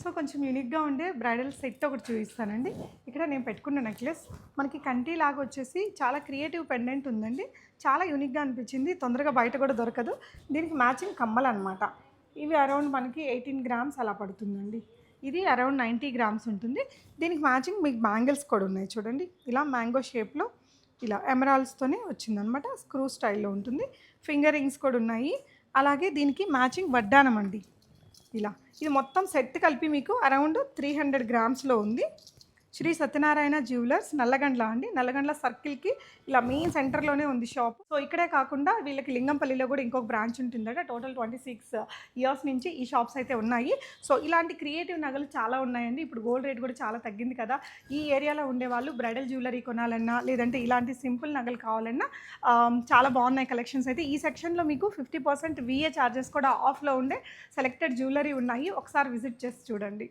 So కొంచెం యూనిక్గా ఉండే బ్రైడల్ సెట్ ఒకటి చూపిస్తానండి. ఇక్కడ నేను పెట్టుకున్న నెక్లెస్ మనకి కంటి లాగా వచ్చేసి చాలా క్రియేటివ్ పెండెంట్ ఉందండి. చాలా యూనిక్గా అనిపించింది. తొందరగా బయట కూడా దొరకదు. దీనికి మ్యాచింగ్ కమ్మలు అనమాట. ఇవి అరౌండ్ మనకి 18 గ్రామ్స్ అలా పడుతుందండి. ఇది అరౌండ్ 90 గ్రామ్స్ ఉంటుంది. దీనికి మ్యాచింగ్ మీకు బ్యాంగిల్స్ కూడా ఉన్నాయి చూడండి. ఇలా మ్యాంగో షేప్లో ఇలా ఎమరాల్డ్స్తోనే వచ్చిందనమాట. స్క్రూ స్టైల్లో ఉంటుంది. ఫింగర్ రింగ్స్ కూడా ఉన్నాయి. అలాగే దీనికి మ్యాచింగ్ వడ్డానం అండి. ఇలా ఇది మొత్తం సెట్ కలిపి మీకు అరౌండ్ 300 గ్రామ్స్లో ఉంది. శ్రీ సత్యనారాయణ జ్యువెలర్స్ నల్లగండ్ల అండి. నల్లగండ్ల సర్కిల్కి ఇలా మెయిన్ సెంటర్లోనే ఉంది షాప్. సో ఇక్కడే కాకుండా వీళ్ళకి లింగంపల్లిలో కూడా ఇంకొక బ్రాంచ్ ఉంటుందట. టోటల్ 26 ఇయర్స్ నుంచి ఈ షాప్స్ అయితే ఉన్నాయి. సో ఇలాంటి క్రియేటివ్ నగలు చాలా ఉన్నాయండి. ఇప్పుడు గోల్డ్ రేట్ కూడా చాలా తగ్గింది కదా. ఈ ఏరియాలో ఉండేవాళ్ళు బ్రైడల్ జ్యువెలరీ కొనాలన్నా లేదంటే ఇలాంటి సింపుల్ నగలు కావాలన్నా చాలా బాగున్నాయి కలెక్షన్స్ అయితే. ఈ సెక్షన్లో మీకు 50% VA ఛార్జెస్ కూడా ఆఫ్లో ఉండే సెలెక్టెడ్ జ్యువెలరీ ఉన్నాయి. ఒకసారి విజిట్ చేసి చూడండి.